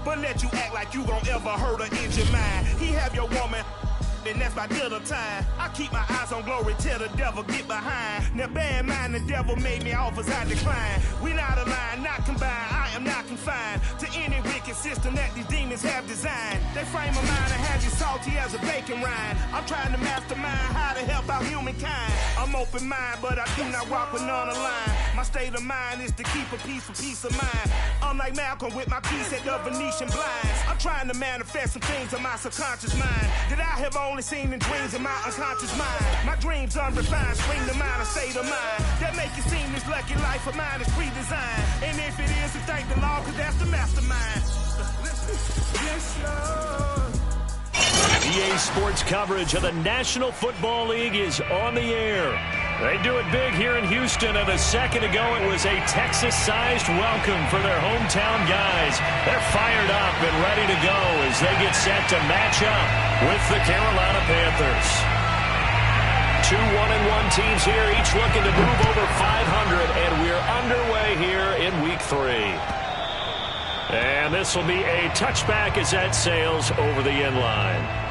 but let you act like you gon' ever hurt or injure mine. He have your woman, and that's my dinner time. I keep my eyes on glory till the devil get behind. Now bad mind, the devil made me offers I decline. We not aligned, not combined, I am not confined to any wicked system that these demons have designed. They frame a mind and have you salty as a bacon rind. I'm trying to mastermind how to help out humankind. I'm open mind, but I do not walk with none aligned. My state of mind is to keep a peace of mind. I'm like Malcolm with my piece at the Venetian blinds. I'm trying to manifest some things in my subconscious mind that I have only seen in dreams in my unconscious mind. My dreams unrefined, scream the mind, a state of mind that make it seem this lucky life of mine is pre-designed. And if it is, to thank the Lord, cause that's the mastermind. Yes, Lord. EA Sports coverage of the National Football League is on the air. They do it big here in Houston, and a second ago it was a Texas-sized welcome for their hometown guys. They're fired up and ready to go as they get set to match up with the Carolina Panthers. Two 1-1 teams here, each looking to move over 500, and we're underway here in Week 3. And this will be a touchback as that sails over the end line.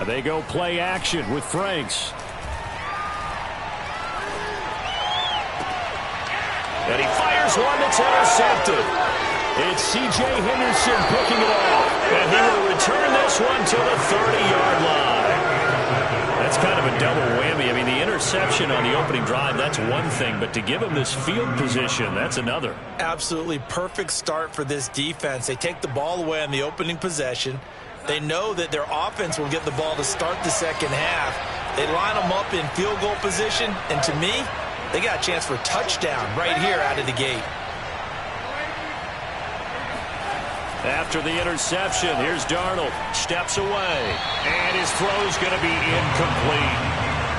They go play action with Franks. And he fires one that's intercepted. It's C.J. Henderson picking it off. And he will return this one to the 30-yard line. That's kind of a double whammy. I mean, the interception on the opening drive, that's one thing. But to give him this field position, that's another. Absolutely perfect start for this defense. They take the ball away on the opening possession. They know that their offense will get the ball to start the second half. They line them up in field goal position, and to me, they got a chance for a touchdown right here out of the gate. After the interception, here's Darnold. Steps away, and his throw's going to be incomplete.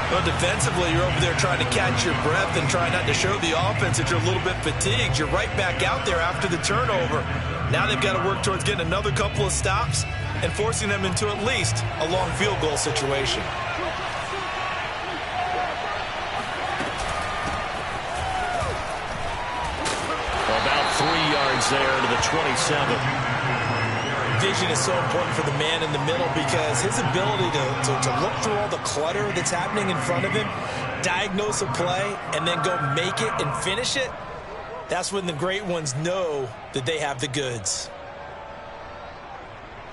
Well, defensively, you're over there trying to catch your breath and try not to show the offense that you're a little bit fatigued. You're right back out there after the turnover. Now they've got to work towards getting another couple of stops and forcing them into at least a long field goal situation. About 3 yards there to the 27. Vision is so important for the man in the middle because his ability to look through all the clutter that's happening in front of him, diagnose a play, and then go make it and finish it, that's when the great ones know that they have the goods.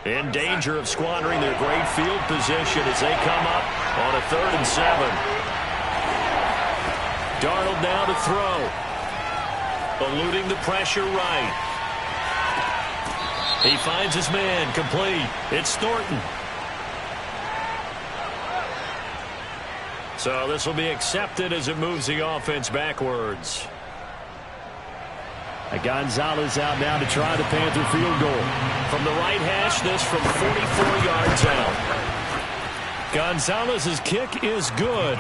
In danger of squandering their great field position as they come up on a 3rd and 7. Darnold now to throw. Eluding the pressure right. He finds his man complete. It's Thornton. So this will be accepted as it moves the offense backwards. Gonzalez out now to try the Panther field goal. From the right hash, this from 44 yards out. Gonzalez's kick is good.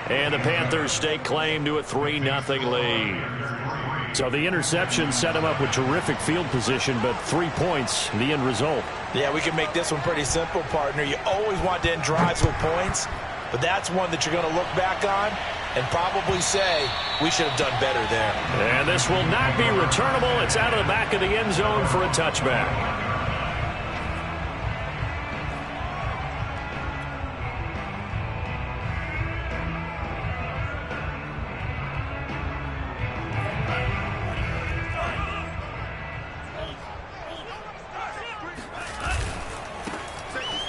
And the Panthers stake claim to a 3-0 lead. So the interception set him up with terrific field position, but 3 points, the end result. Yeah, we can make this one pretty simple, partner. You always want to end drives with points, but that's one that you're going to look back on and probably say, we should have done better there. And this will not be returnable. It's out of the back of the end zone for a touchback.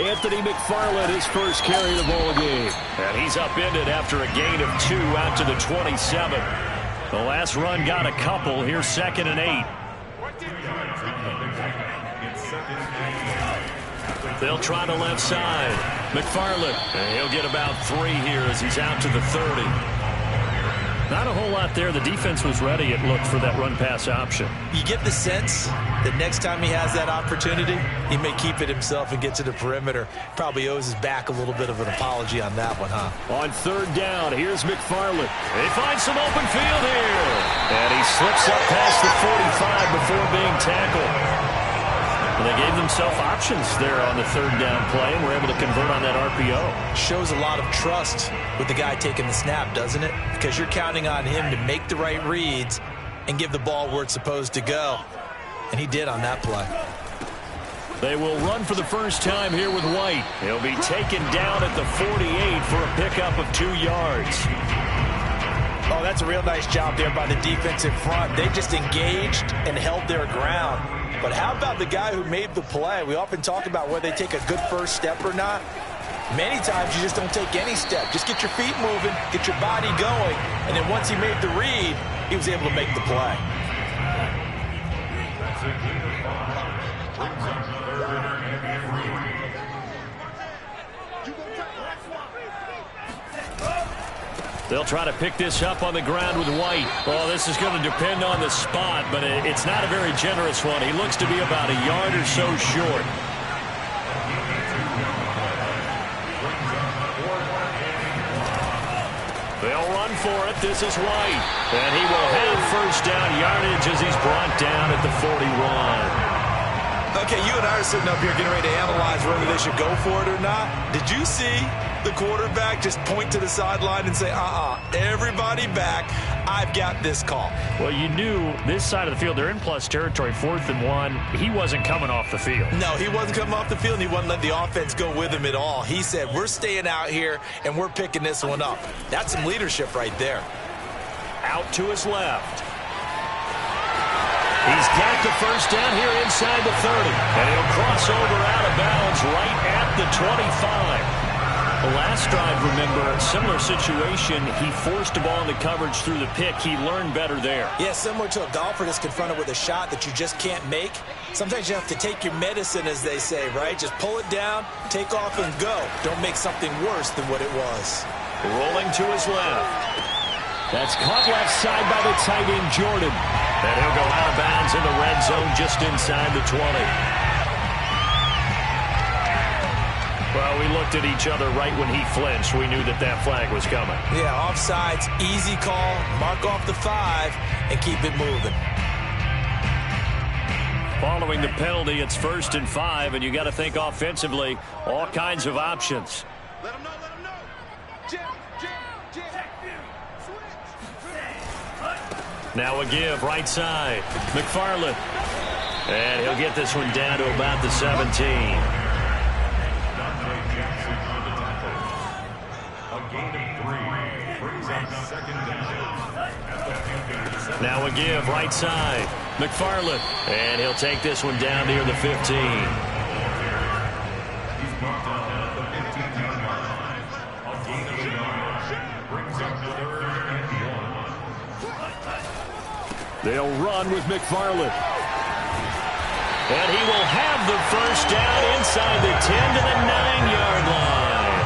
Anthony McFarland, his first carry of the ball game. And he's upended after a gain of 2 out to the 27. The last run got a couple. Here's 2nd and 8. They'll try the left side. McFarland, and he'll get about 3 here as he's out to the 30. Not a whole lot there. The defense was ready, it looked, for that run-pass option. You get the sense that next time he has that opportunity, he may keep it himself and get to the perimeter. Probably owes his back a little bit of an apology on that one, huh? On third down, here's McFarland. They find some open field here. And he slips up past the 45 before being tackled. And they gave themselves options there on the third down play and were able to convert on that RPO. Shows a lot of trust with the guy taking the snap, doesn't it? Because you're counting on him to make the right reads and give the ball where it's supposed to go. And he did on that play. They will run for the first time here with White. He'll be taken down at the 48 for a pickup of 2 yards. Oh, that's a real nice job there by the defensive front. They just engaged and held their ground. But how about the guy who made the play? We often talk about whether they take a good first step or not. Many times you just don't take any step. Just get your feet moving, get your body going, and then once he made the read, he was able to make the play. They'll try to pick this up on the ground with White. Oh, this is going to depend on the spot, but it's not a very generous one. He looks to be about a yard or so short. They'll run for it. This is White. And he will have first down yardage as he's brought down at the 41. Okay, you and I are sitting up here getting ready to analyze whether they should go for it or not. Did you see the quarterback just point to the sideline and say, everybody back, I've got this call? Well, you knew this side of the field, they're in plus territory, 4th and 1. He wasn't coming off the field. No, he wasn't coming off the field, and he wasn't letting the offense go with him at all. He said, we're staying out here, and we're picking this one up. That's some leadership right there. Out to his left. He's got the first down here inside the 30. And he'll cross over out of bounds right at the 25. The last drive, remember, similar situation. He forced the ball into coverage through the pick. He learned better there. Yeah, similar to a golfer that's confronted with a shot that you just can't make. Sometimes you have to take your medicine, as they say, right? Just pull it down, take off, and go. Don't make something worse than what it was. Rolling to his left. That's caught left side by the tight end, Jordan. And he'll go out of bounds in the red zone just inside the 20. Well, we looked at each other right when he flinched. We knew that that flag was coming. Yeah, offsides, easy call, mark off the 5, and keep it moving. Following the penalty, it's 1st and 5, and you got to think offensively, all kinds of options. Let him know, let him know. Jim. Now a give, right side. McFarland. And he'll get this one down to about the 17. Now a give, right side. McFarland. And he'll take this one down near the 15. They'll run with McFarland. And he will have the first down inside the 10 to the 9-yard line.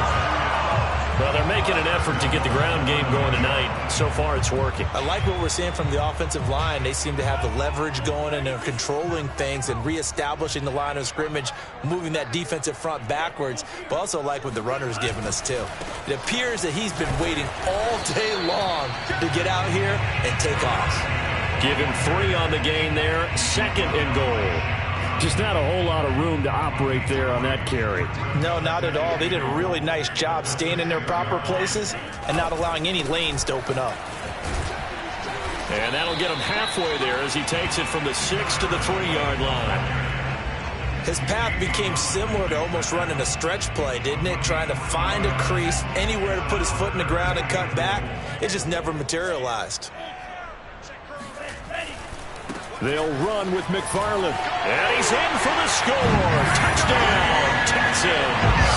Well, they're making an effort to get the ground game going tonight. So far, it's working. I like what we're seeing from the offensive line. They seem to have the leverage going, and they're controlling things and reestablishing the line of scrimmage, moving that defensive front backwards, but also like what the runner's giving us, too. It appears that he's been waiting all day long to get out here and take off. Give him 3 on the gain there. 2nd and goal. Just not a whole lot of room to operate there on that carry. No, not at all. They did a really nice job staying in their proper places and not allowing any lanes to open up. And that'll get him halfway there as he takes it from the 6 to the 3-yard line. His path became similar to almost running a stretch play, didn't it? Trying to find a crease, anywhere to put his foot in the ground and cut back. It just never materialized. They'll run with McFarland. And he's in for the score. Touchdown, Texans.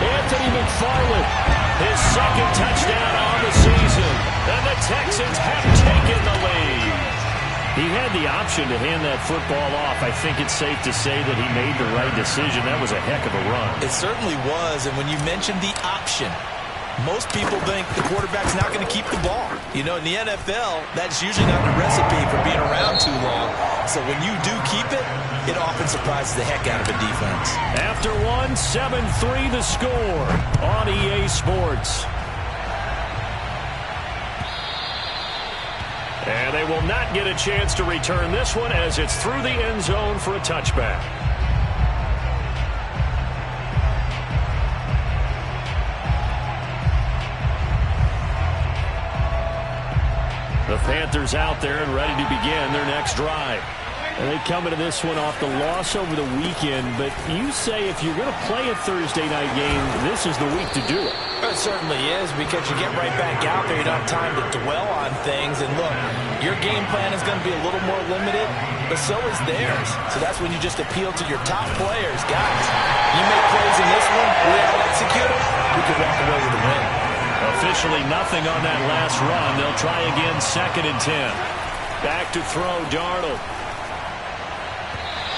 Anthony McFarland, his 2nd touchdown on the season. And the Texans have taken the lead. He had the option to hand that football off. I think it's safe to say that he made the right decision. That was a heck of a run. It certainly was. And when you mentioned the option, most people think the quarterback's not going to keep the ball. You know, in the NFL, that's usually not the recipe for being around too long. So when you do keep it, it often surprises the heck out of a defense. After one, 7-3 the score on EA Sports. And they will not get a chance to return this one as it's through the end zone for a touchback. The Panthers out there and ready to begin their next drive. And they come into this one off the loss over the weekend, but you say if you're going to play a Thursday night game, this is the week to do it. It certainly is, because you get right back out there. You don't have time to dwell on things. And look, your game plan is going to be a little more limited, but so is theirs. So that's when you just appeal to your top players. Guys, you make plays in this one, we out-execute them, we can walk away with a win. Officially nothing on that last run. They'll try again, 2nd and 10. Back to throw, Darnold.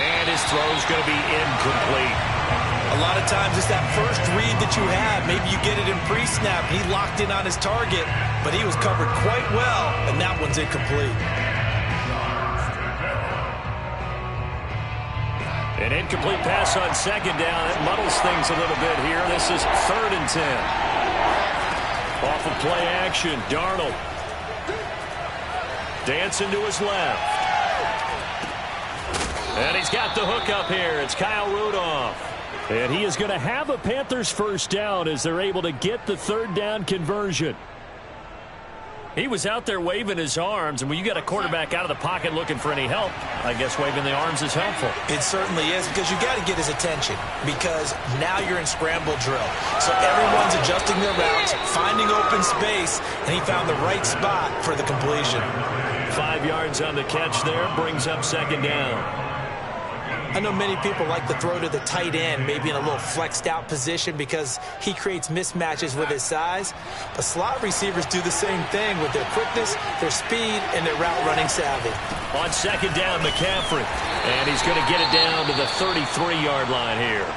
And his throw's going to be incomplete. A lot of times it's that first read that you have. Maybe you get it in pre-snap. He locked in on his target, but he was covered quite well, and that one's incomplete. An incomplete pass on 2nd down. It muddles things a little bit here. This is 3rd and 10. Off of play action, Darnold. Dancing to his left. And he's got the hook up here. It's Kyle Rudolph. And he is going to have a Panthers first down as they're able to get the 3rd down conversion. He was out there waving his arms, and when you got a quarterback out of the pocket looking for any help, I guess waving the arms is helpful. It certainly is, because you got to get his attention, because now you're in scramble drill. So everyone's adjusting their routes, finding open space, and he found the right spot for the completion. 5 yards on the catch there, brings up 2nd down. I know many people like to throw to the tight end, maybe in a little flexed out position because he creates mismatches with his size. But slot receivers do the same thing with their quickness, their speed, and their route running savvy. On 2nd down, McCaffrey. And he's going to get it down to the 33-yard line here.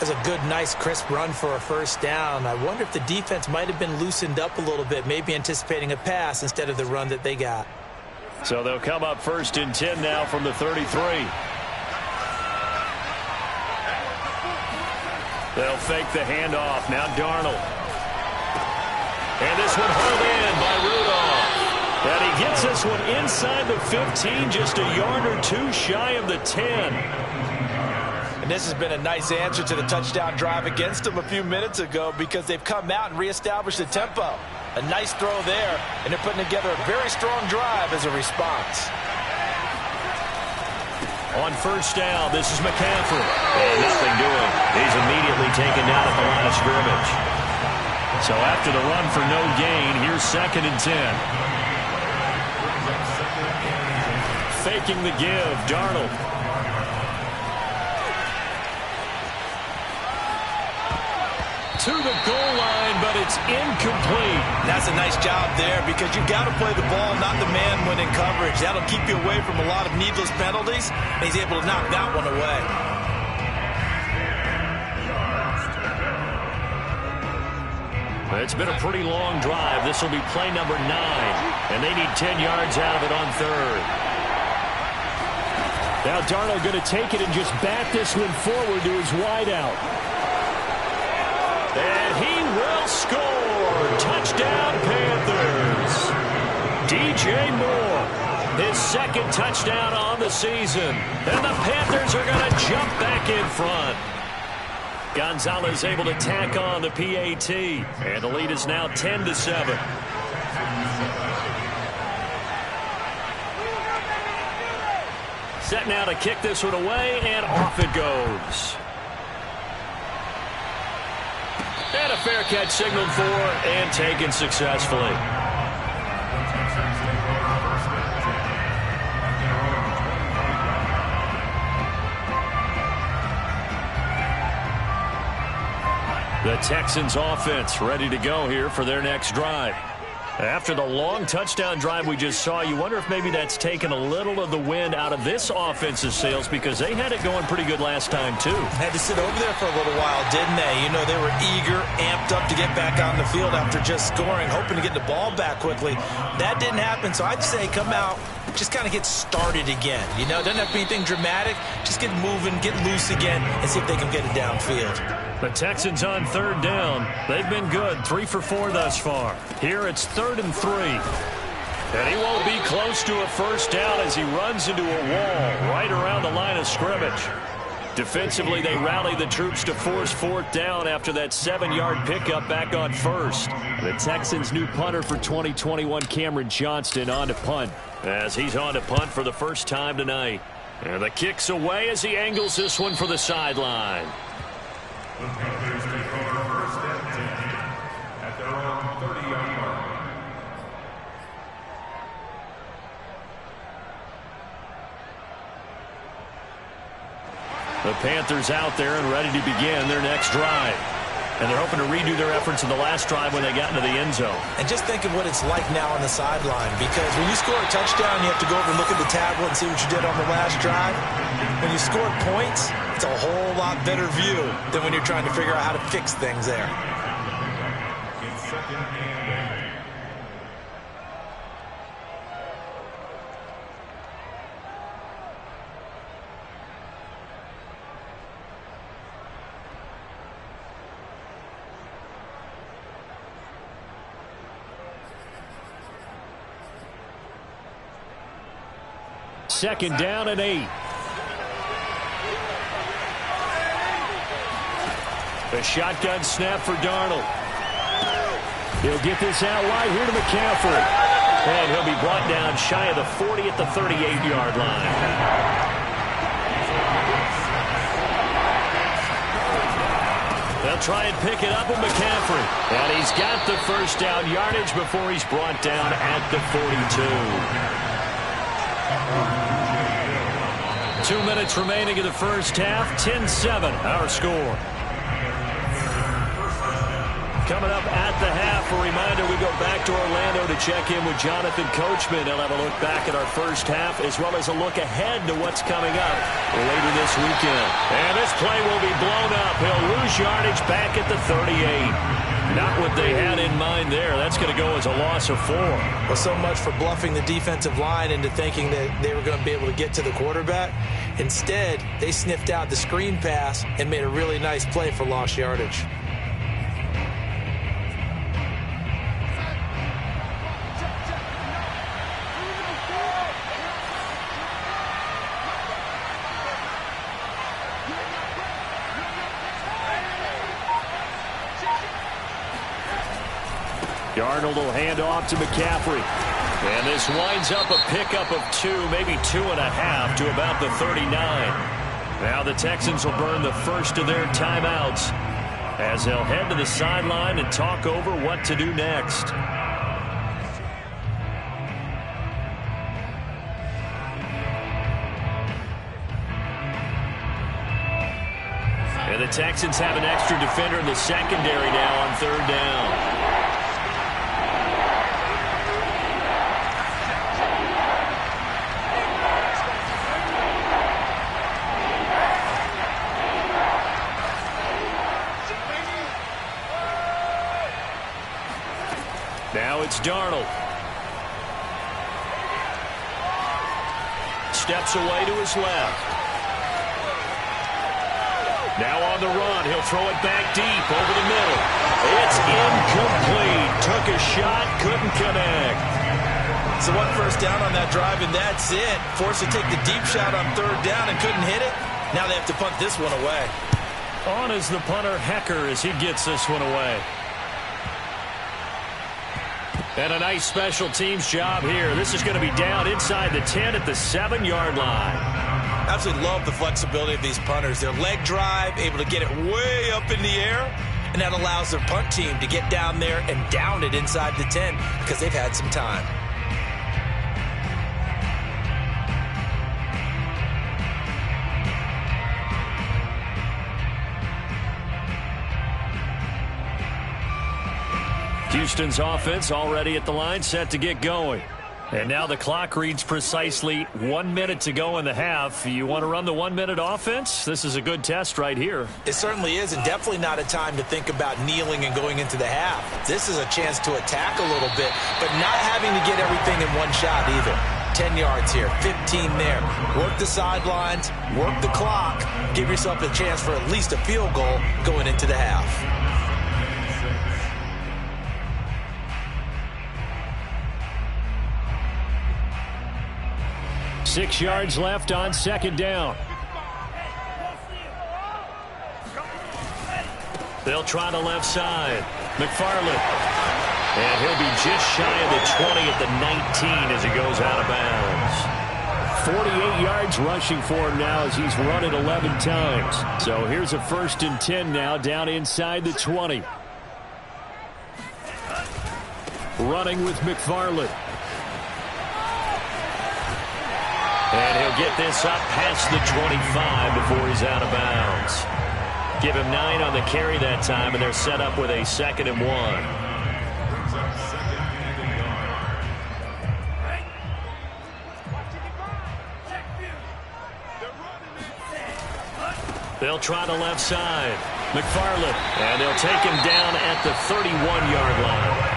That's a good, nice, crisp run for a first down. I wonder if the defense might have been loosened up a little bit, maybe anticipating a pass instead of the run that they got. So they'll come up 1st and 10 now from the 33. They'll fake the handoff. Now Darnold. And this one hauled in by Rudolph. And he gets this one inside the 15, just a yard or two shy of the 10. And this has been a nice answer to the touchdown drive against them a few minutes ago, because they've come out and reestablished the tempo. A nice throw there, and they're putting together a very strong drive as a response. On 1st down, this is McCaffrey. And nothing doing. He's immediately taken down at the line of scrimmage. So after the run for no gain, here's 2nd and 10. Faking the give, Darnold. To the goal line, but it's incomplete. That's a nice job there, because you've got to play the ball, not the man when in coverage. That'll keep you away from a lot of needless penalties, and he's able to knock that one away. It's been a pretty long drive. This will be play number 9, and they need 10 yards out of it on 3rd. Now Darnold going to take it and just bat this one forward to his wideout. And he will score. Touchdown, Panthers. DJ Moore, his 2nd touchdown on the season. And the Panthers are going to jump back in front. Gonzalez able to tack on the PAT. And the lead is now 10-7. Set now to kick this one away, and off it goes. And a fair catch signaled for and taken successfully. The Texans offense ready to go here for their next drive. After the long touchdown drive we just saw, you wonder if maybe that's taken a little of the wind out of this offense's sails because they had it going pretty good last time, too. Had to sit over there for a little while, didn't they? You know, they were eager, amped up to get back on the field after just scoring, hoping to get the ball back quickly. That didn't happen, so I'd say come out, just kind of get started again. You know, doesn't have to be anything dramatic. Just get moving, get loose again, and see if they can get it downfield. The Texans on third down. They've been good, 3 for 4 thus far. Here it's 3rd and 3. And he won't be close to a first down as he runs into a wall right around the line of scrimmage. Defensively, they rally the troops to force 4th down after that 7-yard pickup back on first. The Texans' new punter for 2021, Cameron Johnston, on to punt, as he's on to punt for the first time tonight. And the kick's away as he angles this one for the sideline. The Panthers take over first and 10 at their own 30-yard line. The Panthers out there and ready to begin their next drive. And they're hoping to redo their efforts in the last drive when they got into the end zone. And just think of what it's like now on the sideline, because when you score a touchdown, you have to go over and look at the tablet and see what you did on the last drive. When you score points, it's a whole lot better view than when you're trying to figure out how to fix things there. In second and 8. Second down and 8. A shotgun snap for Darnold. He'll get this out wide here to McCaffrey. And he'll be brought down shy of the 40 at the 38-yard line. They'll try and pick it up with McCaffrey. And he's got the first down yardage before he's brought down at the 42. 2 minutes remaining in the first half. 10-7, our score. Coming up at the half, a reminder, we go back to Orlando to check in with Jonathan Coachman. He'll have a look back at our first half as well as a look ahead to what's coming up later this weekend. And this play will be blown up. He'll lose yardage back at the 38. Not what they had in mind there. That's going to go as a loss of 4. Well, so much for bluffing the defensive line into thinking that they were going to be able to get to the quarterback. Instead, they sniffed out the screen pass and made a really nice play for lost yardage. Darnold will hand off to McCaffrey. And this winds up a pickup of 2, maybe 2.5 to about the 39. Now the Texans will burn the first of their timeouts as they'll head to the sideline and talk over what to do next. And the Texans have an extra defender in the secondary now on third down. Now it's Darnold. Steps away to his left. Now on the run, he'll throw it back deep over the middle. It's incomplete. Took a shot, couldn't connect. So one first down on that drive, and that's it. Forced to take the deep shot on third down and couldn't hit it. Now they have to punt this one away. On is the punter, Hecker, as he gets this one away. And a nice special teams job here. This is going to be down inside the 10 at the 7-yard line. Absolutely love the flexibility of these punters. Their leg drive, able to get it way up in the air, and that allows their punt team to get down there and down it inside the 10 because they've had some time. Houston's offense already at the line, set to get going. And now the clock reads precisely 1 minute to go in the half. You want to run the 1 minute offense? This is a good test right here. It certainly is, and definitely not a time to think about kneeling and going into the half. This is a chance to attack a little bit, but not having to get everything in one shot either. 10 yards here, 15 there. Work the sidelines, work the clock. Give yourself a chance for at least a field goal going into the half. 6 yards left on second down. They'll try the left side. McFarland. And he'll be just shy of the 20 at the 19 as he goes out of bounds. 48 yards rushing for him now as he's run it 11 times. So here's a 1st and 10 now down inside the 20. Running with McFarland. And he'll get this up past the 25 before he's out of bounds. Give him 9 on the carry that time, and they're set up with a 2nd and 1. They'll try the left side. McFarland. And they'll take him down at the 31-yard line.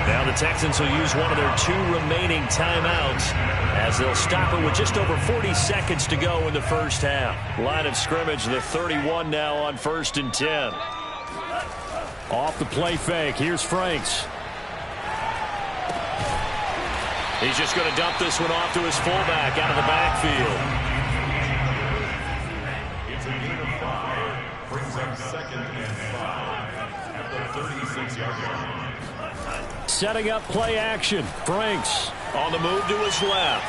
Now the Texans will use one of their 2 remaining timeouts as they'll stop it with just over 40 seconds to go in the first half. Line of scrimmage, the 31 now on 1st and 10. Off the play fake, here's Franks. He's just going to dump this one off to his fullback out of the backfield. It's a gain of 5. Brings up 2nd and 5 at the 36-yard line. Setting up play action. Franks on the move to his left.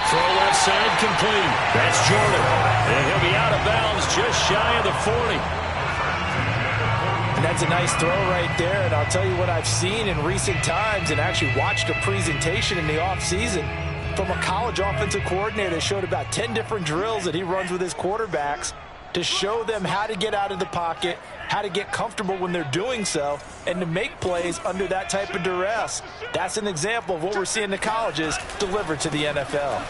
Throw left side complete. That's Jordan. And he'll be out of bounds just shy of the 40. And that's a nice throw right there. And I'll tell you what I've seen in recent times and actually watched a presentation in the offseason from a college offensive coordinator that showed about 10 different drills that he runs with his quarterbacks to show them how to get out of the pocket, how to get comfortable when they're doing so, and to make plays under that type of duress. That's an example of what we're seeing in the colleges delivered to the NFL.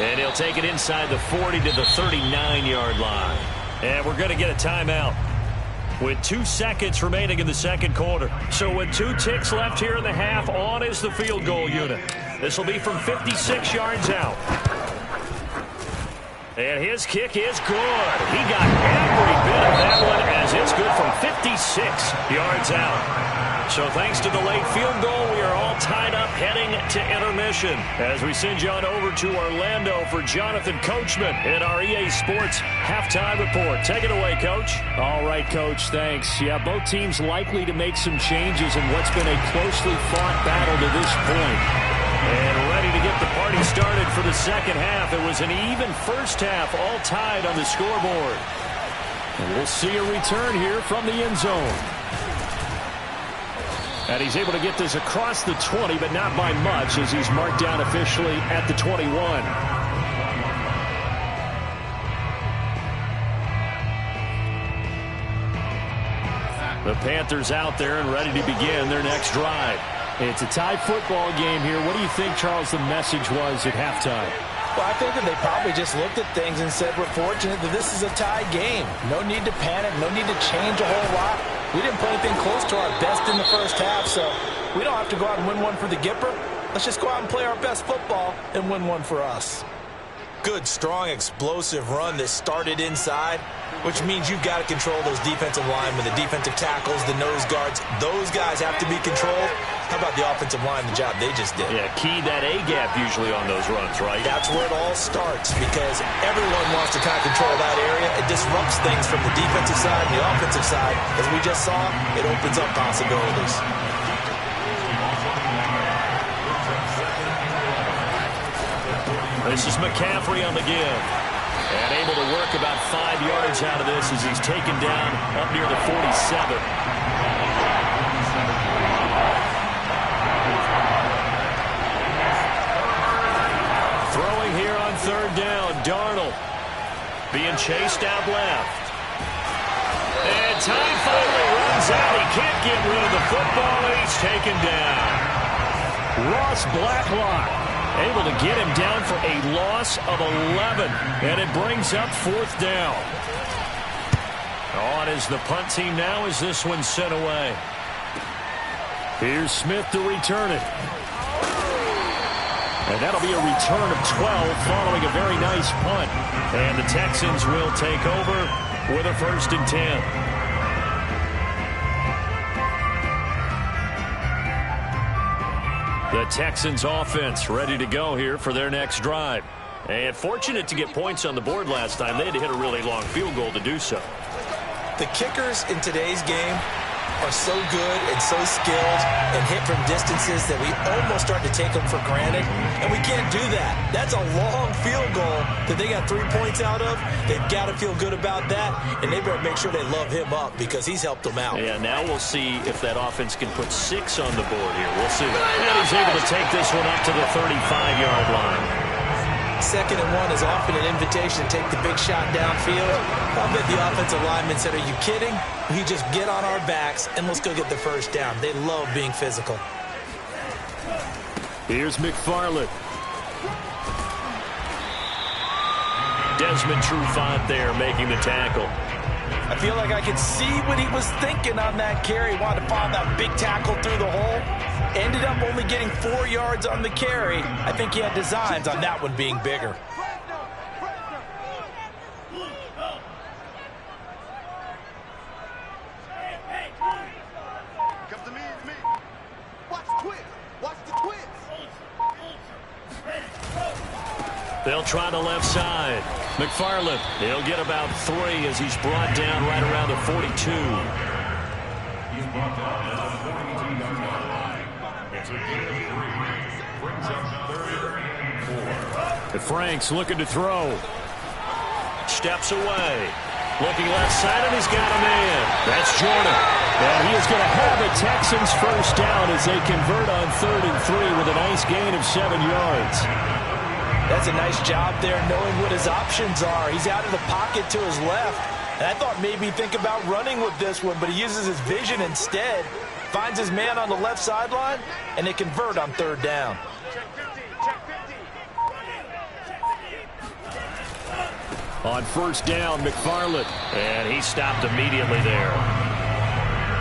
And he'll take it inside the 40 to the 39-yard line. And we're going to get a timeout with 2 seconds remaining in the second quarter. So with 2 ticks left here in the half, on is the field goal unit. This will be from 56 yards out. And his kick is good. He got every bit of that one as it's good from 56 yards out. So thanks to the late field goal, we are all tied up heading to intermission as we send you on over to Orlando for Jonathan Coachman in our EA Sports halftime report. Take it away, Coach. All right, Coach, thanks. Yeah, both teams likely to make some changes in what's been a closely fought battle to this point. And ready to get the party started for the second half. It was an even first half, all tied on the scoreboard. And we'll see a return here from the end zone. And he's able to get this across the 20, but not by much as he's marked down officially at the 21. The Panthers out there and ready to begin their next drive. It's a tie football game here. What do you think, Charles, the message was at halftime? Well, I think that they probably just looked at things and said, we're fortunate that this is a tie game. No need to panic. No need to change a whole lot. We didn't play anything close to our best in the first half, so we don't have to go out and win one for the Gipper. Let's just go out and play our best football and win one for us. Good, strong, explosive run that started inside, which means you've got to control those defensive linemen, the defensive tackles, the nose guards. Those guys have to be controlled. How about the offensive line, the job they just did? Yeah, key that A-gap usually on those runs, right? That's where it all starts because everyone wants to kind of control that area. It disrupts things from the defensive side and the offensive side. As we just saw, it opens up possibilities. This is McCaffrey on the give. And able to work about 5 yards out of this as he's taken down up near the 47. Throwing here on third down, Darnold being chased out left. And time finally runs runs out. He can't get rid of the football, and he's taken down. Ross Blacklock able to get him down for a loss of 11, and it brings up 4th down. On is the punt team now as this one's sent away. Here's Smith to return it. And that'll be a return of 12 following a very nice punt. And the Texans will take over with a 1st and 10. The Texans offense ready to go here for their next drive. And fortunate to get points on the board last time. They had to hit a really long field goal to do so. The kickers in today's game are so good and so skilled and hit from distances that we almost start to take them for granted, and we can't do that. That's a long field goal that they got 3 points out of. They've got to feel good about that, and they better make sure they love him up because he's helped them out. Yeah, now we'll see if that offense can put 6 on the board here. We'll see. And he's able to take this one up to the 35-yard line. 2nd and 1 is often an invitation to take the big shot downfield. I bet the offensive lineman said, are you kidding? We just get on our backs and let's go get the 1st down. They love being physical. Here's McFarland. Desmond Trufant there making the tackle. I feel like I could see what he was thinking on that carry. Wanted to find that big tackle through the hole. Ended up only getting 4 yards on the carry. I think he had designs on that one being bigger. Come to me, it's me. Watch the twist. Watch the twist. They'll try the left side. McFarland, he'll get about 3 as he's brought down right around the 42. He's brought down at the 42-yard line. It's a gain of 3. Brings up 3rd and 4. And Frank's looking to throw. Steps away. Looking left side, and he's got a man. That's Jordan. And he is going to have a Texans 1st down as they convert on 3rd and 3 with a nice gain of 7 yards. That's a nice job there knowing what his options are. He's out of the pocket to his left. And I thought maybe think about running with this one, but he uses his vision instead. Finds his man on the left sideline, and they convert on 3rd down. On 1st down, McFarland. And he stopped immediately there.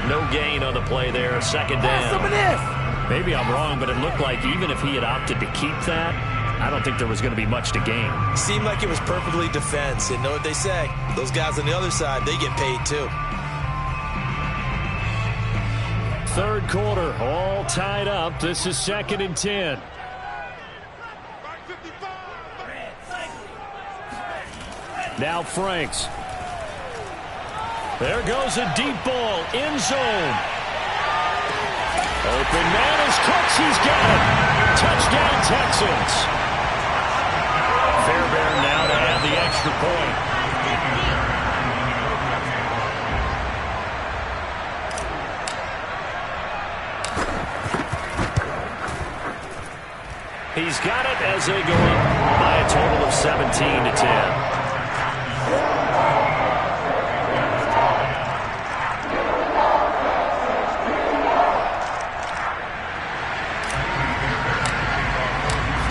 No gain on the play there. 2nd down. Maybe I'm wrong, but it looked like even if he had opted to keep that, I don't think there was going to be much to gain. Seemed like it was perfectly defense. And know what they say. Those guys on the other side, they get paid too. 3rd quarter, all tied up. This is 2nd and 10. Now Franks. There goes a deep ball, end zone. Open man is Cooks, he's got it. Touchdown Texans. Fairbairn now to add the extra point. He's got it as they go up by a total of 17 to 10.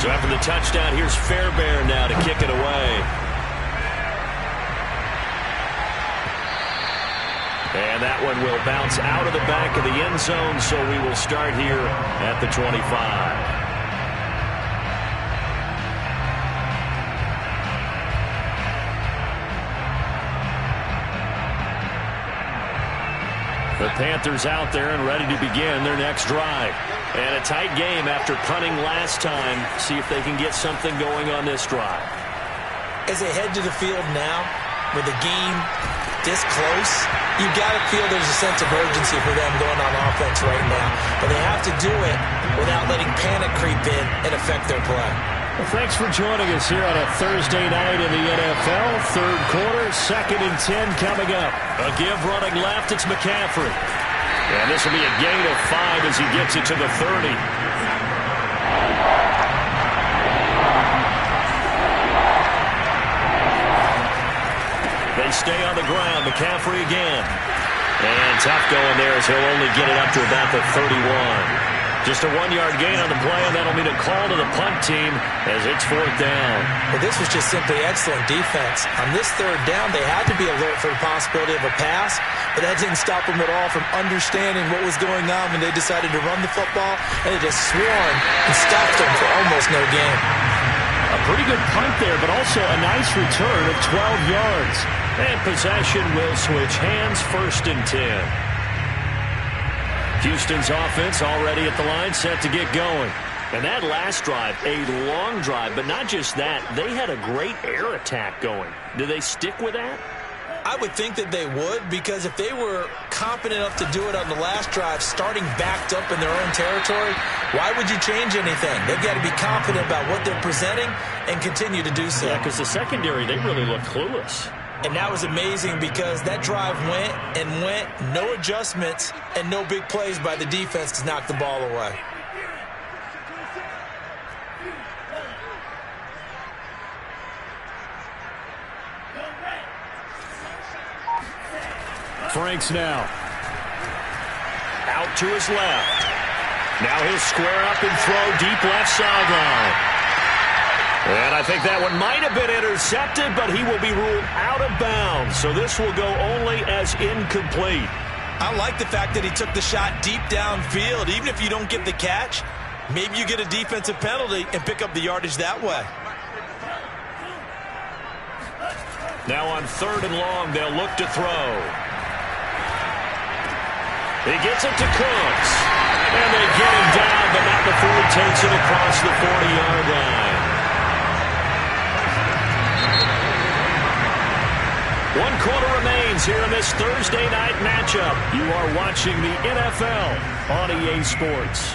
So after the touchdown, here's Fairbairn now to kick it away. And that one will bounce out of the back of the end zone, so we will start here at the 25. The Panthers out there and ready to begin their next drive. And a tight game after punting last time. See if they can get something going on this drive. As they head to the field now, with the game this close, you've got to feel there's a sense of urgency for them going on offense right now. But they have to do it without letting panic creep in and affect their play. Well, thanks for joining us here on a Thursday night in the NFL. 3rd quarter, 2nd and 10 coming up. A give running left, it's McCaffrey. And this will be a gain of 5 as he gets it to the 30. They stay on the ground. McCaffrey again. And tough going there as he'll only get it up to about the 31. Just a 1-yard gain on the play, and that'll mean a call to the punt team as it's 4th down. Well, this was just simply excellent defense. On this 3rd down, they had to be alert for the possibility of a pass, but that didn't stop them at all from understanding what was going on when they decided to run the football, and they just swarmed and stopped them for almost no gain. A pretty good punt there, but also a nice return of 12 yards. And possession will switch hands, 1st and 10. Houston's offense already at the line, set to get going. And that last drive, a long drive, but not just that. They had a great air attack going. Do they stick with that? I would think that they would, because if they were competent enough to do it on the last drive, starting backed up in their own territory, why would you change anything? They've got to be confident about what they're presenting and continue to do so. Yeah, because the secondary, they really looked clueless. And that was amazing because that drive went and went, no adjustments, and no big plays by the defense to knock the ball away. Franks now. Out to his left. Now he'll square up and throw deep left sideline. And I think that one might have been intercepted, but he will be ruled out of bounds. So this will go only as incomplete. I like the fact that he took the shot deep downfield. Even if you don't get the catch, maybe you get a defensive penalty and pick up the yardage that way. Now on 3rd and long, they'll look to throw. He gets it to Cooks. And they get him down, but not before he takes it across the 40-yard line. 1 quarter remains here in this Thursday night matchup. You are watching the NFL on EA Sports.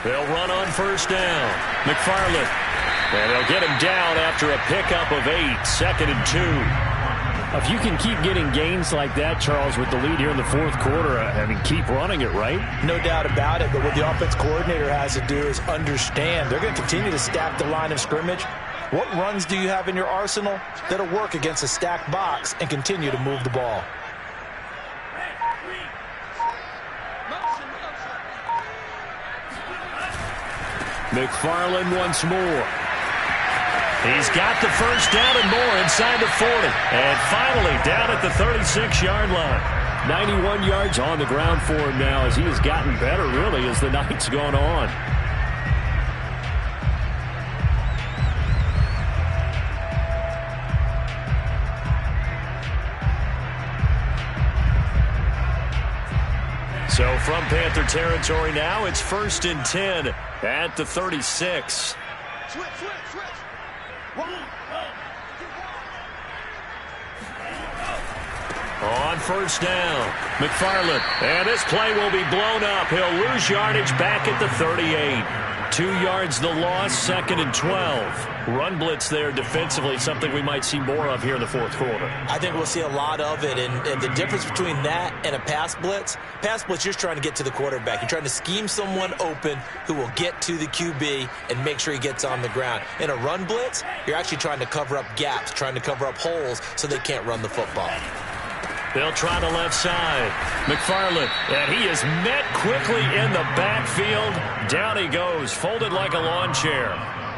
They'll run on 1st down. McFarland. And they'll get him down after a pickup of 8. 2nd and 2. If you can keep getting gains like that, Charles, with the lead here in the 4th quarter, I mean, keep running it, right? No doubt about it, but what the offense coordinator has to do is understand they're going to continue to stack the line of scrimmage. What runs do you have in your arsenal that'll work against a stacked box and continue to move the ball? McFarland once more. He's got the 1st down and more inside the 40. And finally down at the 36-yard line. 91 yards on the ground for him now as he has gotten better, really, as the night's gone on. So from Panther territory now, it's 1st and 10 at the 36. On 1st down, McFarland. And this play will be blown up. He'll lose yardage back at the 38. 2 yards the loss, 2nd and 12. Run blitz there defensively, something we might see more of here in the 4th quarter. I think we'll see a lot of it, and the difference between that and a pass blitz, you're just trying to get to the quarterback. You're trying to scheme someone open who will get to the QB and make sure he gets on the ground. In a run blitz, you're actually trying to cover up gaps, trying to cover up holes so they can't run the football. They'll try the left side. McFarland, and he is met quickly in the backfield. Down he goes, folded like a lawn chair.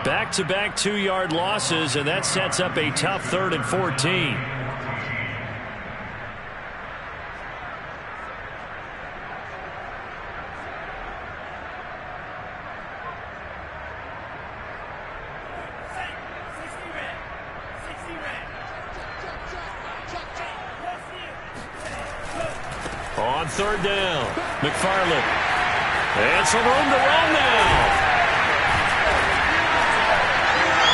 Back-to-back 2-yard losses, and that sets up a tough 3rd and 14. On 3rd down, McFarland. And some room to run now.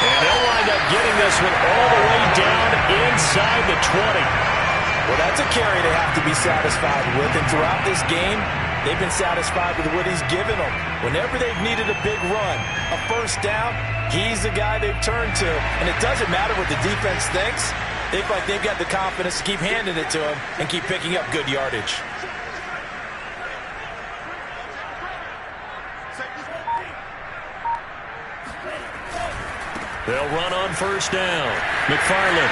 And they'll wind up getting this one all the way down inside the 20. Well, that's a carry they have to be satisfied with. And throughout this game, They've been satisfied with what he's given them. Whenever they've needed a big run, a first down, he's the guy they've turned to. And it doesn't matter what the defense thinks. They feel like they've got the confidence to keep handing it to him and keep picking up good yardage. They'll run on first down. McFarland.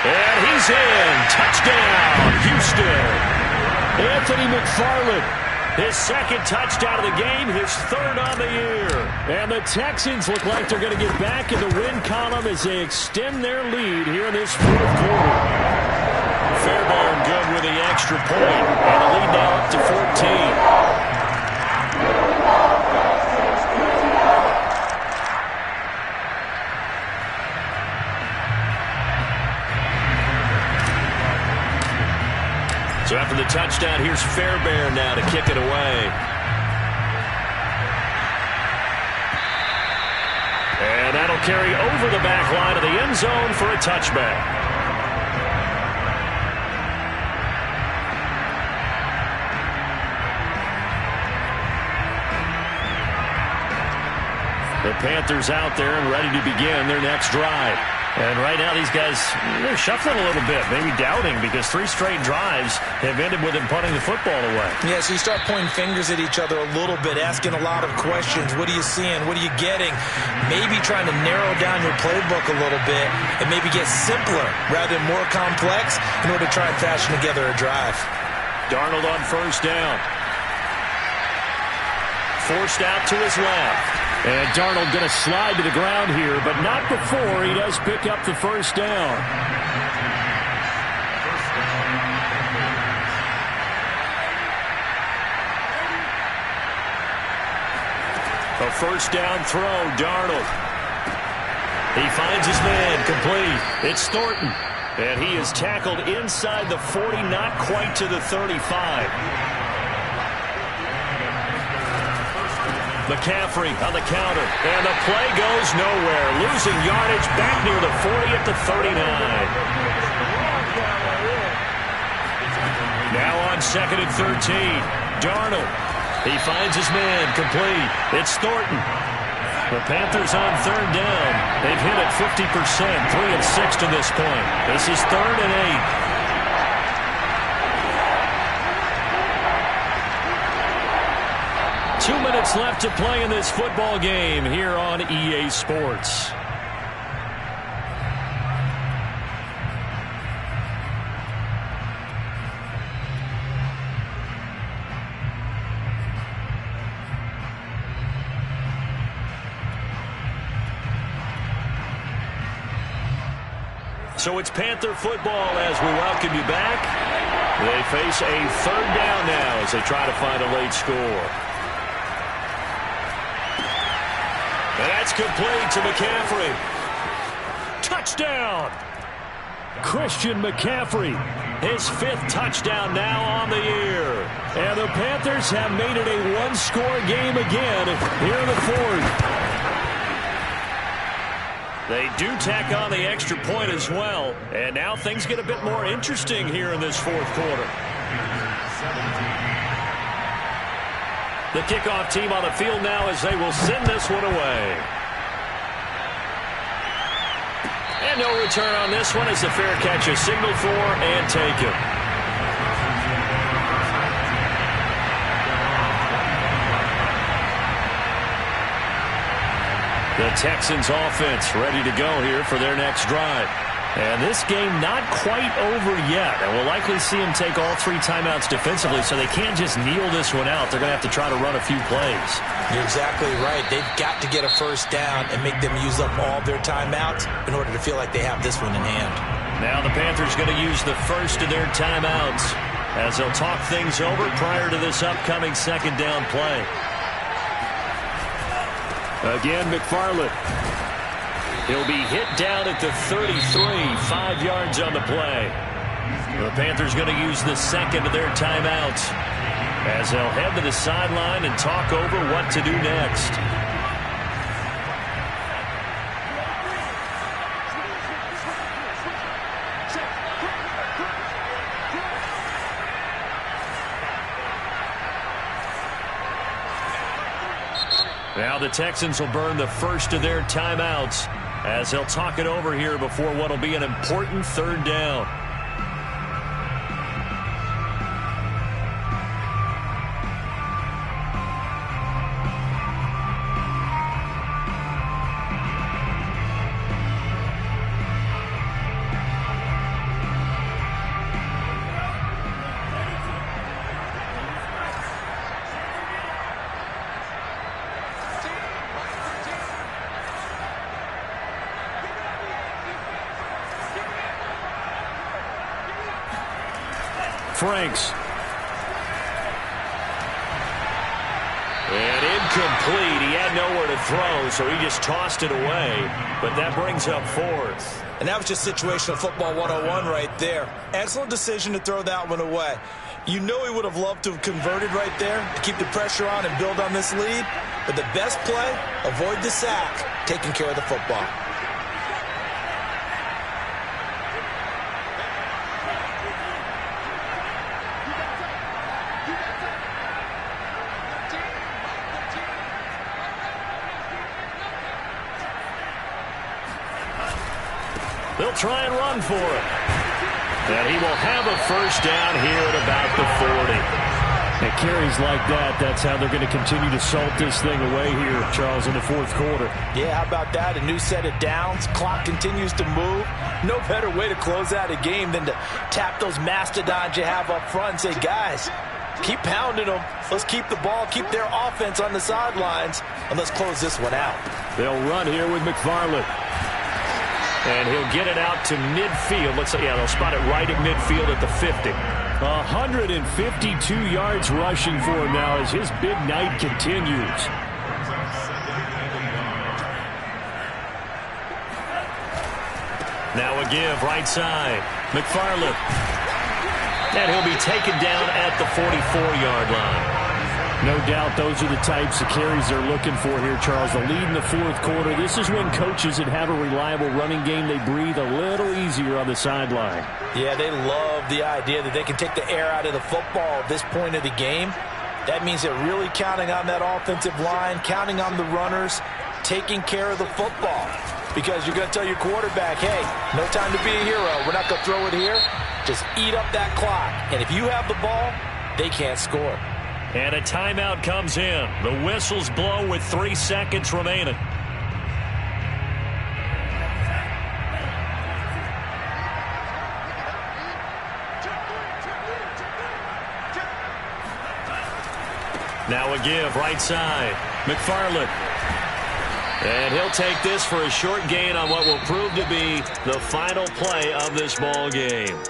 And he's in. Touchdown, Houston. Anthony McFarland. His second touchdown of the game, his third on the year. And the Texans look like they're going to get back in the win column as they extend their lead here in this fourth quarter. Fairbairn good with the extra point. And the lead now up to 14. So after the touchdown, here's Fairbairn now to kick it away. And that'll carry over the back line of the end zone for a touchback. The Panthers out there and ready to begin their next drive. And right now these guys, they're shuffling a little bit, maybe doubting, because 3 straight drives have ended with them punting the football away. Yeah, so you start pointing fingers at each other a little bit, asking a lot of questions. What are you seeing? What are you getting? Maybe trying to narrow down your playbook a little bit and maybe get simpler rather than more complex in order to try and fashion together a drive. Darnold on first down. Forced out to his left. And Darnold going to slide to the ground here, but not before he does pick up the first down. A first down throw, Darnold. He finds his man, complete. It's Thornton. And he is tackled inside the 40, not quite to the 35. McCaffrey on the counter, and the play goes nowhere. Losing yardage back near the 40 at the 39. Now on 2nd and 13. Darnold. He finds his man, complete. It's Thornton. The Panthers on 3rd down. They've hit it 50%, 3 and 6 to this point. This is 3rd and 8. 2 minutes left to play in this football game here on EA Sports. So it's Panther football as we welcome you back. They face a 3rd down now as they try to find a late score. And that's complete to McCaffrey. Touchdown! Christian McCaffrey, his 5th touchdown now on the year. And the Panthers have made it a 1-score game again here in the 4th. They do tack on the extra point as well. And now things get a bit more interesting here in this 4th quarter. The kickoff team on the field now as they will send this one away. And no return on this one as the fair catch is signaled for and taken. The Texans offense ready to go here for their next drive. And this game not quite over yet. And we'll likely see them take all 3 timeouts defensively, so they can't just kneel this one out. They're going to have to try to run a few plays. You're exactly right. They've got to get a first down and make them use up all their timeouts in order to feel like they have this one in hand. Now the Panthers going to use the first of their timeouts as they'll talk things over prior to this upcoming 2nd down play. Again, McFarland. He'll be hit down at the 33, 5 yards on the play. The Panthers going to use the 2nd of their timeouts as they'll head to the sideline and talk over what to do next. the Texans will burn the first of their timeouts as they'll talk it over here before what will be an important third down. Franks. And incomplete. He had nowhere to throw, so he just tossed it away. But that brings up fourth. And that was just situational football 101 right there. Excellent decision to throw that one away. You know he would have loved to have converted right there to keep the pressure on and build on this lead. But the best play, avoid the sack, taking care of the football. They'll try and run for it. And he will have a first down here at about the 40. And carries like that, that's how they're going to continue to salt this thing away here, Charles, in the fourth quarter. Yeah, how about that? A new set of downs. Clock continues to move. No better way to close out a game than to tap those mastodons you have up front and say, guys, keep pounding them. Let's keep the ball, keep their offense on the sidelines, and let's close this one out. They'll run here with McFarland. And he'll get it out to midfield. They'll spot it right at midfield at the 50. 152 yards rushing for him now as his big night continues. Now a give, right side. McFarland. And he'll be taken down at the 44-yard line. No doubt those are the types of carries they're looking for here, Charles. The lead in the fourth quarter. This is when coaches that have a reliable running game, they breathe a little easier on the sideline. Yeah, they love the idea that they can take the air out of the football at this point of the game. That means they're really counting on that offensive line, counting on the runners, taking care of the football. Because you're going to tell your quarterback, hey, no time to be a hero. We're not going to throw it here. Just eat up that clock. And if you have the ball, they can't score. And a timeout comes in. The whistles blow with 3 seconds remaining. Now a give, right side. McFarland. And he'll take this for a short gain on what will prove to be the final play of this ball game.